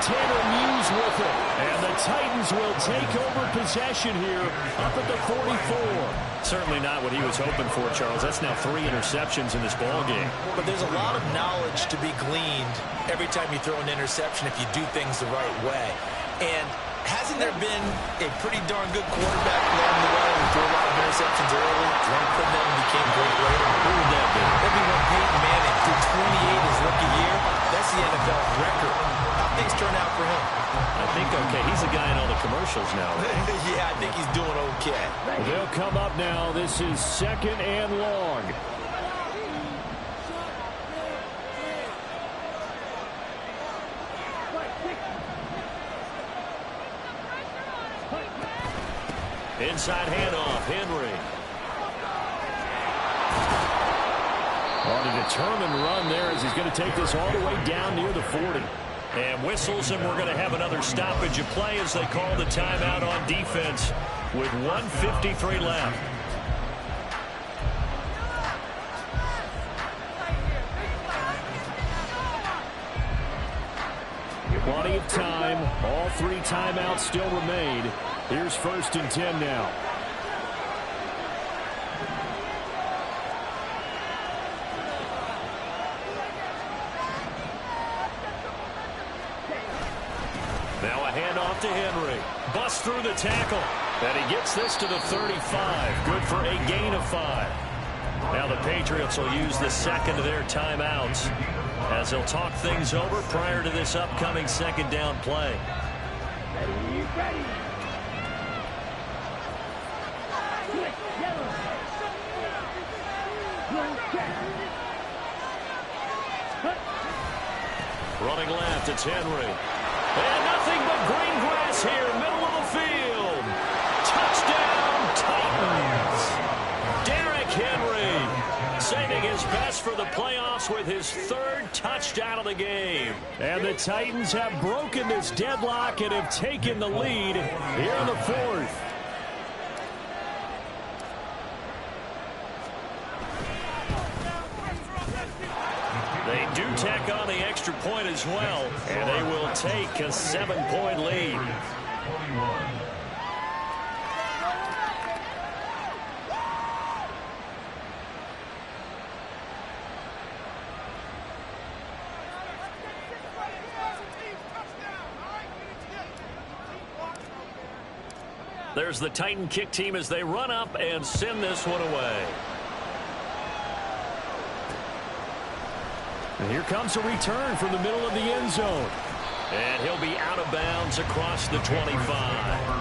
Tanner Muse with it. And the Titans will take over possession here up at the 44. Certainly not what he was hoping for, Charles. That's now 3 interceptions in this ballgame. But there's a lot of knowledge to be gleaned every time you throw an interception if you do things the right way. And hasn't there been a pretty darn good quarterback along the way who threw a lot of interceptions early, learned from them, and became great later? Who would that be? That'd be when Peyton Manning threw 28 his rookie year. That's the NFL record. How things turn out for him? I think okay. He's a guy in all the commercials now. Right? Yeah, I think he's doing okay. They'll come up now. This is 2nd and long. Inside handoff, Henry. On a determined run there as he's going to take this all the way down near the 40. And whistles, and we're going to have another stoppage of play as they call the timeout on defense with 1:53 left. Plenty of time. All 3 timeouts still remain. Here's 1st and 10 now. Now a handoff to Henry. Busts through the tackle. And he gets this to the 35. Good for a gain of 5. Now the Patriots will use the 2nd of their timeouts as they'll talk things over prior to this upcoming 2nd down play. Ready. Running left, it's Henry. And nothing but green grass here, middle of the field. Touchdown, Titans. Derrick Henry saving his best for the playoffs with his 3rd touchdown of the game. And the Titans have broken this deadlock and have taken the lead here in the 4th. They do tack on the extra point as well, and they will take a 7-point lead. 41. There's the Titan kick team as they run up and send this one away. And here comes a return from the middle of the end zone. And he'll be out of bounds across the 25.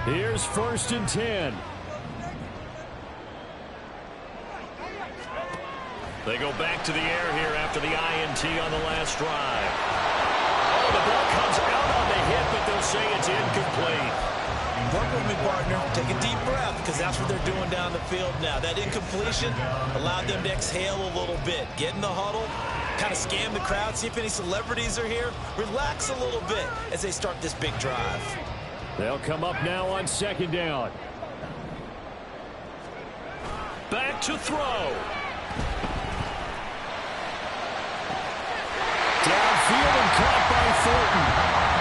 Here's 1st and 10. They go back to the air here after the INT on the last drive. Oh, the ball comes out on the hit, but they'll say it's incomplete. Work with me, partner. Take a deep breath, because that's what they're doing down the field now. That incompletion allowed them to exhale a little bit. Get in the huddle, kind of scan the crowd, see if any celebrities are here. Relax a little bit as they start this big drive. They'll come up now on 2nd down. Back to throw. Downfield and caught by Thornton.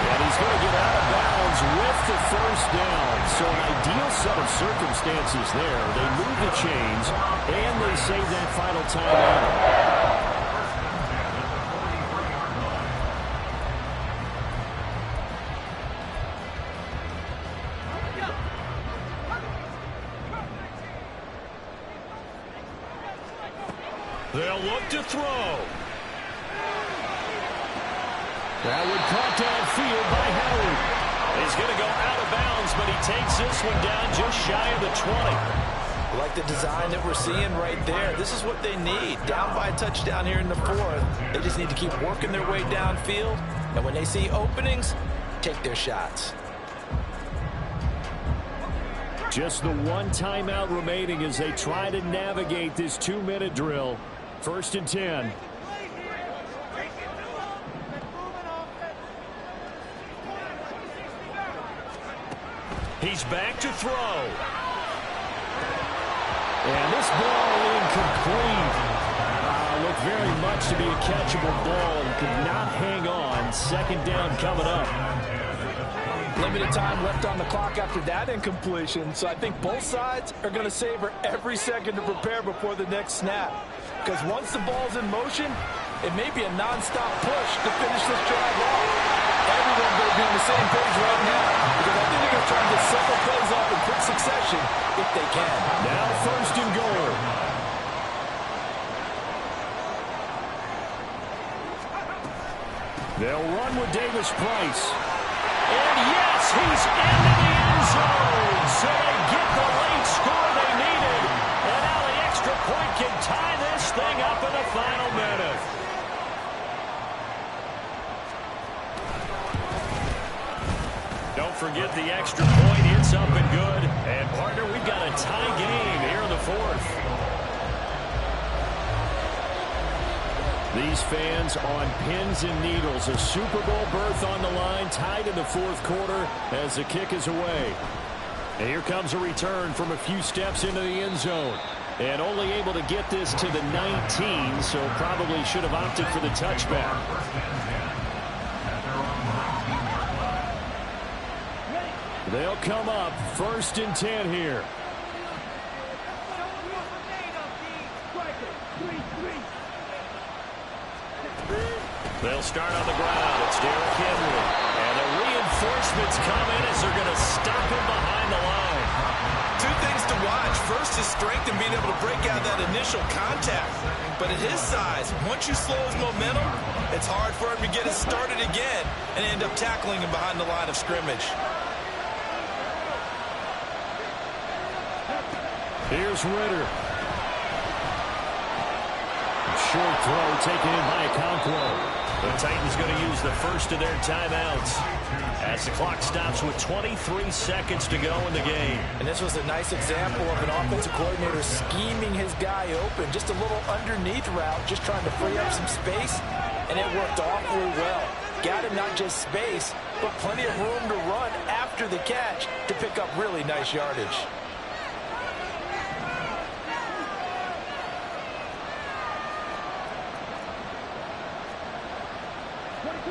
And he's going to get out of bounds with the 1st down. So an ideal set of circumstances there. They move the chains, and they save that final timeout. They'll look to throw. That one caught downfield by Howard. He's going to go out of bounds, but he takes this one down just shy of the 20. I like the design that we're seeing right there. This is what they need. Down by a touchdown here in the 4th. They just need to keep working their way downfield. And when they see openings, take their shots. Just the one timeout remaining as they try to navigate this 2-minute drill. 1st and 10. He's back to throw. And this ball incomplete. Looked very much to be a catchable ball and could not hang on. 2nd down coming up. Limited time left on the clock after that incompletion, so I think both sides are going to savor every second to prepare before the next snap. Because once the ball's in motion, it may be a nonstop push to finish this drive off. Everyone's going to be on the same page right now, because I think they're going to try and get several plays off in quick succession if they can. Now 1st and goal. They'll run with Davis Price. And yes, he's into the end zone. So they get the late score they needed. And now the extra point can tie this thing up in the final minute. Don't forget the extra point. It's up and good. And, partner, we've got a tie game here in the 4th. These fans on pins and needles. A Super Bowl berth on the line, tied in the 4th quarter as the kick is away. And here comes a return from a few steps into the end zone. And only able to get this to the 19, so probably should have opted for the touchback. They'll come up 1st and 10 here. They'll start on the ground. It's Derrick Henry. And the reinforcements come in as they're going to stop him behind the line. Two things to watch. First, his strength and being able to break out that initial contact. But at his size, once you slow his momentum, it's hard for him to get it started again and end up tackling him behind the line of scrimmage. Here's Ritter. Short throw taken in by Okonkwo. The Titans going to use the first of their timeouts as the clock stops with 23 seconds to go in the game. And this was a nice example of an offensive coordinator scheming his guy open. Just a little underneath route, just trying to free up some space, and it worked awfully well. Got him not just space, but plenty of room to run after the catch to pick up really nice yardage.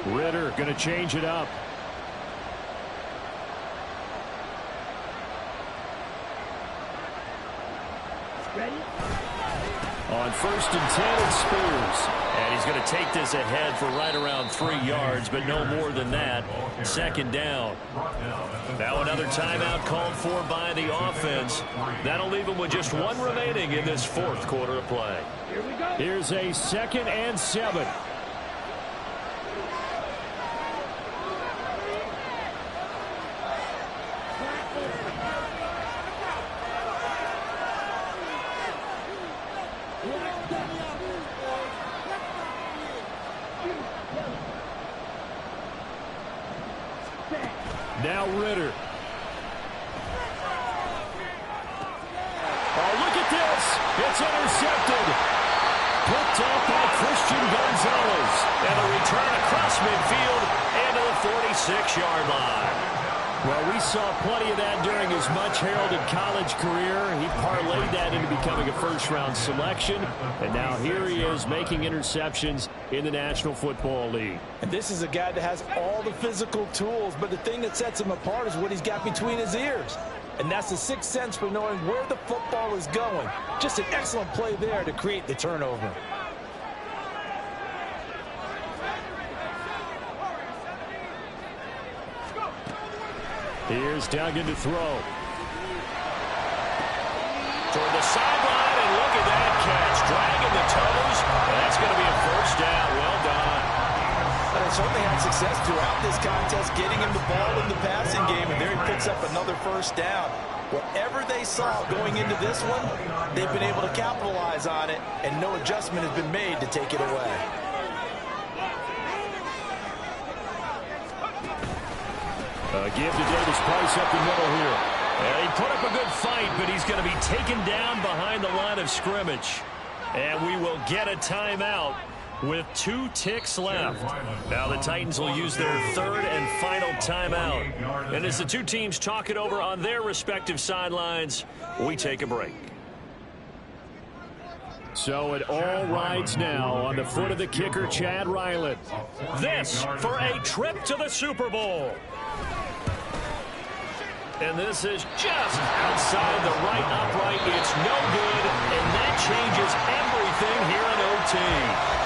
Ritter going to change it up. On 1st and 10, it's Spears. And he's going to take this ahead for right around 3 yards, but no more than that. 2nd down. Now another timeout called for by the offense. That'll leave him with just 1 remaining in this 4th quarter of play. Here we go. Here's a 2nd and 7. Now Ritter. Oh, look at this. It's intercepted. Picked up by Christian Gonzalez. And a return across midfield into the 46-yard line. Well, we saw plenty of that during his much-heralded college career. He parlayed that into becoming a first-round selection. And now here he is making interceptions in the National Football League. And this is a guy that has all the physical tools, but the thing that sets him apart is what he's got between his ears. And that's the sixth sense for knowing where the football is going. Just an excellent play there to create the turnover. Here's Duggan to throw. Toward the sideline, and look at that catch. Dragging the toes. That's going to be a 1st down. Well done. And he certainly had success throughout this contest, getting him the ball in the passing game, and there he picks up another 1st down. Whatever they saw going into this one, they've been able to capitalize on it, and no adjustment has been made to take it away. Give to Davis Price up the middle here. He put up a good fight, but he's going to be taken down behind the line of scrimmage. And we will get a timeout with 2 ticks left. Now the Titans will use their 3rd and final timeout. And as the 2 teams talk it over on their respective sidelines, we take a break. So it all rides now on the foot of the kicker, Chad Ryland. This for a trip to the Super Bowl. And this is just outside the right upright. It's no good, and that changes everything here in OT.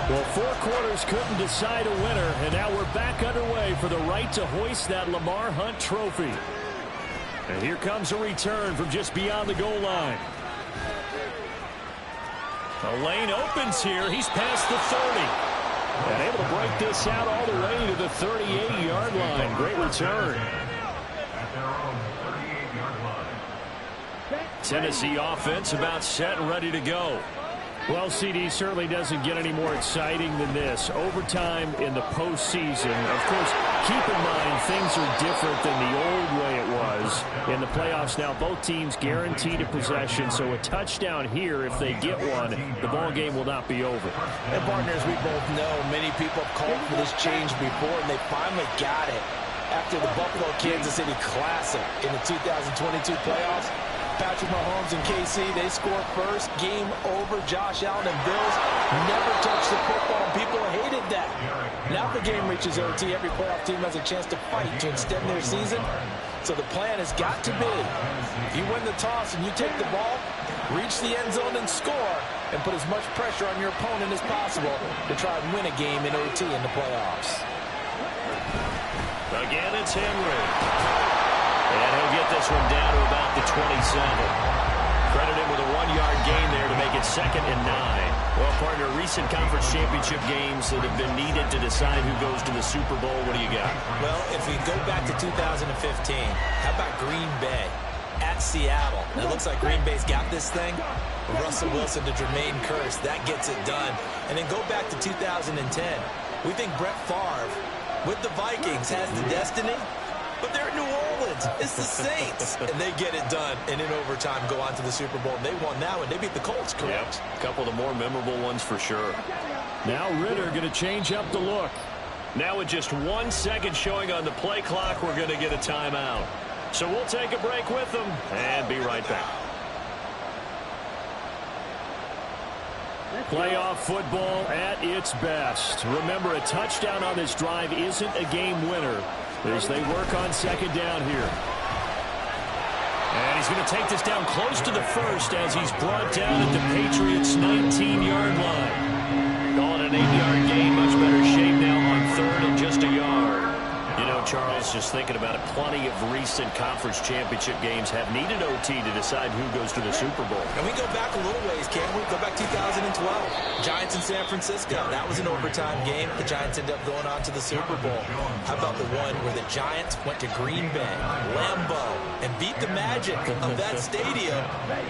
Well, 4 quarters couldn't decide a winner, and now we're back underway for the right to hoist that Lamar Hunt trophy. And here comes a return from just beyond the goal line. The lane opens here. He's past the 30. And able to break this out all the way to the 38-yard line. Great return. Tennessee offense about set and ready to go. Well, CD certainly doesn't get any more exciting than this. Overtime in the postseason. Of course, keep in mind things are different than the old way it was. In the playoffs now, both teams guaranteed a possession, so a touchdown here, if they get one, the ball game will not be over. And partners, we both know many people have called for this change before, and they finally got it. After the Buffalo-Kansas City Classic in the 2022 playoffs, Patrick Mahomes and KC, they score first. Game over. Josh Allen and Bills never touched the football. People hated that. Now the game reaches OT. Every playoff team has a chance to fight to extend their season. So the plan has got to be, if you win the toss and you take the ball, reach the end zone and score, and put as much pressure on your opponent as possible to try and win a game in OT in the playoffs. Again, it's Henry. And he'll get this one down to about the 27. Credit him with a 1-yard gain there to make it 2nd and 9. Well, partner, recent conference championship games that have been needed to decide who goes to the Super Bowl. What do you got? Well, if we go back to 2015, how about Green Bay at Seattle? It looks like Green Bay's got this thing. Russell Wilson to Jermaine Kearse, that gets it done. And then go back to 2010. We think Brett Favre with the Vikings has the destiny. But they're in New Orleans. It's the Saints. And they get it done. And in overtime, go on to the Super Bowl. And they won that one. They beat the Colts, correct? Yep. A couple of the more memorable ones for sure. Now Ritter going to change up the look. Now with just 1 second showing on the play clock, we're going to get a timeout. So we'll take a break with them and be right back. Playoff football at its best. Remember, a touchdown on this drive isn't a game winner as they work on second down here. And he's going to take this down close to the first as he's brought down at the Patriots' 19-yard line. Calling an 8-yard gain, much better shape now on third and just a yard. You know, Charles, just thinking about it, plenty of recent conference championship games have needed OT to decide who goes to the Super Bowl. And we go back a little ways, can't we? Go back 2012. Giants in San Francisco. That was an overtime game. The Giants ended up going on to the Super Bowl. How about the one where the Giants went to Green Bay, Lambeau, and beat the magic of that stadium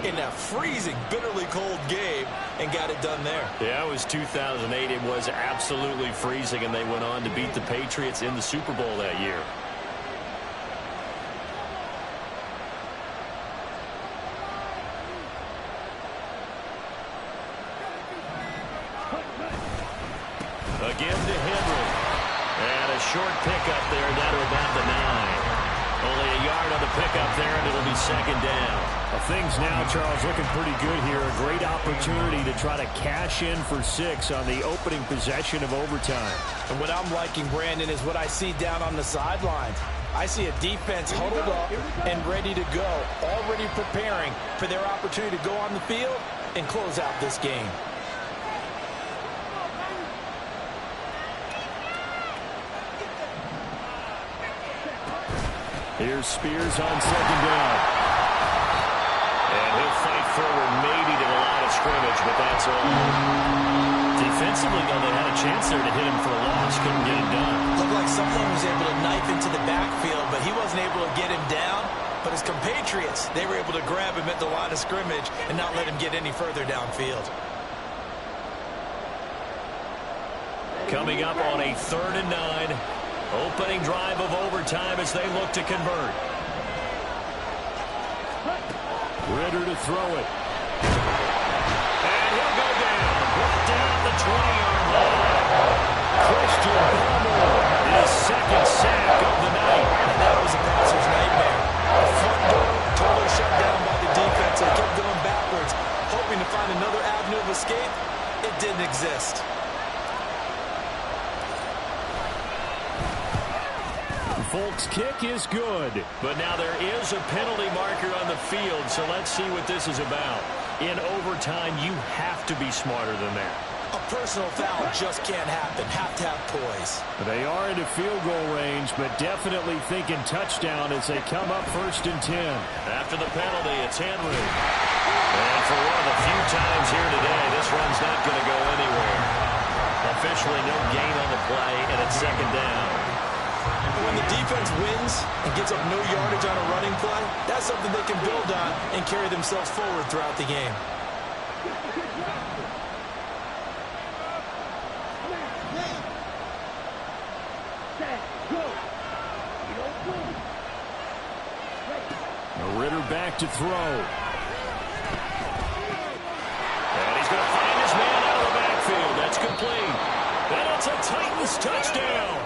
in that freezing, bitterly cold game and got it done there? Yeah, it was 2008. It was absolutely freezing, and they went on to beat the Patriots in the Super Bowl that year. Again to Henry. And a short pickup there down to about the 9. Only a yard on the pickup there, and it'll be second down. Well, things now, Charles, looking pretty good here. A great opportunity to try to cash in for 6 on the opening possession of overtime. And what I'm liking, Brandon, is what I see down on the sidelines. I see a defense huddled up and ready to go, already preparing for their opportunity to go on the field and close out this game. Here's Spears on second down. And he'll fight forward maybe to the line of scrimmage, but that's all. Defensively, though, they had a chance there to hit him for a loss. Couldn't get it done. Looked like someone was able to knife into the backfield, but he wasn't able to get him down. But his compatriots, they were able to grab him at the line of scrimmage and not let him get any further downfield. Coming up on a 3rd and 9. Opening drive of overtime as they look to convert. Ritter to throw it. And he'll go down. Brought down at the 20-yard line. Christian Barmore, his second sack of the night. And that was a passer's nightmare. The front door totally shut down by the defense. They kept going backwards, hoping to find another avenue of escape. It didn't exist. Folk's kick is good, but now there is a penalty marker on the field, so let's see what this is about. In overtime, you have to be smarter than that. A personal foul just can't happen. Have to have poise. They are into field goal range, but definitely thinking touchdown as they come up 1st and 10. After the penalty, it's Henry. And for one of the few times here today, this run's not going to go anywhere. Officially no gain on the play, and it's second down. When the defense wins and gets up no yardage on a running play, that's something they can build on and carry themselves forward throughout the game. Ritter back to throw. And he's going to find his man out of the backfield. That's complete. And it's a Titans touchdown.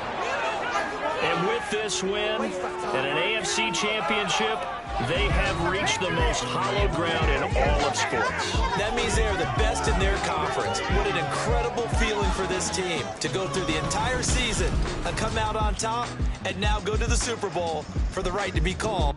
And with this win and an AFC championship, they have reached the most hallowed ground in all of sports. That means they are the best in their conference. What an incredible feeling for this team to go through the entire season and come out on top and now go to the Super Bowl for the right to be called